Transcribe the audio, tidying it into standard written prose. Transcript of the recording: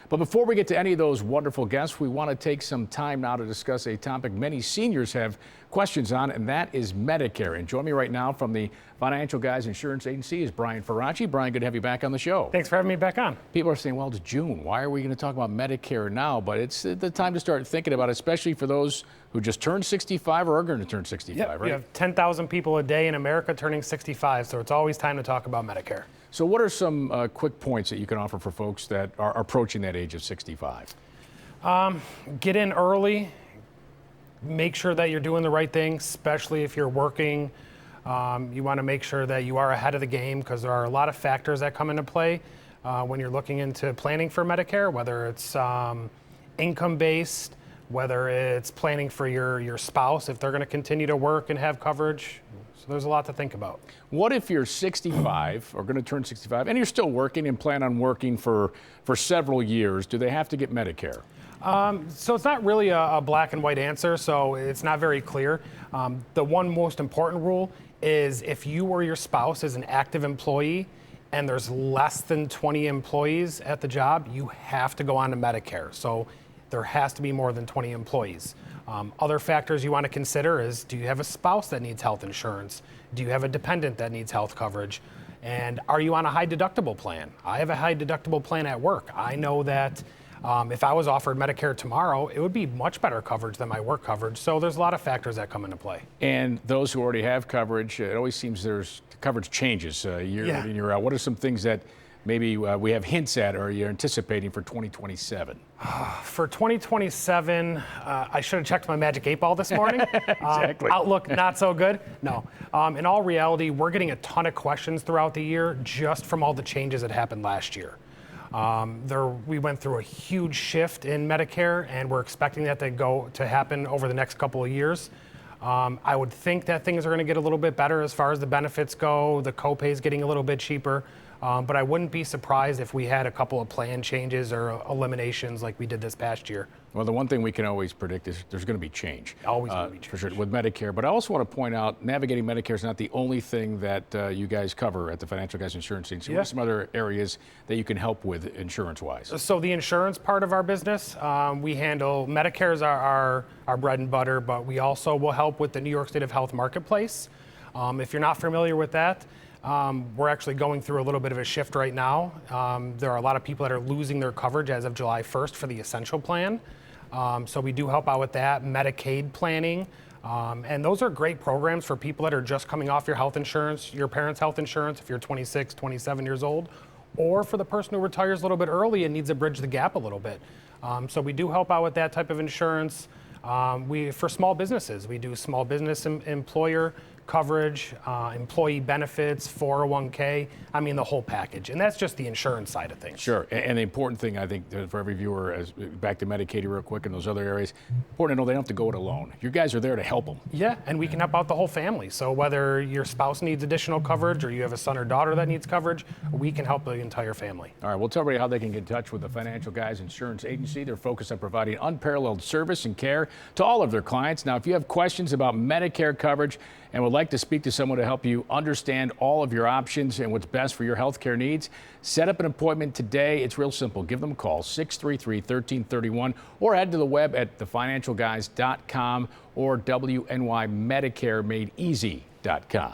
But before we get to any of those wonderful guests, we want to take some time now to discuss a topic many seniors have questions on, and that is Medicare. And join me right now from the Financial Guys Insurance Agency is Brian Faraci. Brian, good to have you back on the show. Thanks for having me back on. People are saying, well, it's June. Why are we going to talk about Medicare now? But it's the time to start thinking about it, especially for those who just turned 65 or are going to turn 65, right? You have 10,000 people a day in America turning 65, so it's always time to talk about Medicare. So what are some quick points that you can offer for folks that are approaching that age of 65? Get in early. Make sure that you're doing the right thing, especially if you're working. You want to make sure that you are ahead of the game because there are a lot of factors that come into play when you're looking into planning for Medicare, whether it's income-based, whether it's planning for your spouse, if they're going to continue to work and have coverage. So there's a lot to think about. What if you're 65 or going to turn 65 and you're still working and plan on working for several years? Do they have to get Medicare? So it's not really a black and white answer, so it's not very clear. The one most important rule is if you or your spouse is an active employee and there's less than 20 employees at the job, you have to go on to Medicare. So there has to be more than 20 employees. Other factors you want to consider is, do you have a spouse that needs health insurance? Do you have a dependent that needs health coverage? And are you on a high deductible plan? I have a high deductible plan at work. I know that if I was offered Medicare tomorrow, it would be much better coverage than my work coverage. So there's a lot of factors that come into play. And those who already have coverage, it always seems coverage changes year in and year out. What are some things that maybe we have hints at or you're anticipating for 2027? For 2027, I should have checked my magic 8 ball this morning. Exactly. Outlook, not so good. No. In all reality, we're getting a ton of questions throughout the year just from all the changes that happened last year. We went through a huge shift in Medicare, and we're expecting that to happen over the next couple of years. I would think that things are going to get a little bit better as far as the benefits go. The copay is getting a little bit cheaper. But I wouldn't be surprised if we had a couple of plan changes or eliminations like we did this past year. Well, the one thing we can always predict is there's going to be change. Always going to be change. For sure, with Medicare. But I also want to point out, navigating Medicare is not the only thing that you guys cover at the Financial Guys Insurance Agency. What are some other areas that you can help with insurance-wise? So the insurance part of our business, we handle Medicare is our bread and butter, but we also will help with the New York State of Health Marketplace. If you're not familiar with that, we're actually going through a little bit of a shift right now. There are a lot of people that are losing their coverage as of July 1st for the Essential Plan. So we do help out with that, Medicaid planning. And those are great programs for people that are just coming off your health insurance, your parents' health insurance, if you're 26, 27 years old, or for the person who retires a little bit early and needs to bridge the gap a little bit. So we do help out with that type of insurance. For small businesses, we do small business employer coverage, employee benefits, 401k, I mean the whole package. And that's just the insurance side of things. Sure, and the important thing I think for every viewer, is back to Medicaid real quick and those other areas, important to know they don't have to go it alone. You guys are there to help them. Yeah, and we can help out the whole family. So whether your spouse needs additional coverage or you have a son or daughter that needs coverage, we can help the entire family. All right, we'll tell everybody how they can get in touch with the Financial Guys Insurance Agency. They're focused on providing unparalleled service and care to all of their clients. Now, if you have questions about Medicare coverage and would like to speak to someone to help you understand all of your options and what's best for your health care needs, set up an appointment today. It's real simple. Give them a call, 633-1331, or head to the web at thefinancialguys.com or WNYMedicareMadeEasy.com.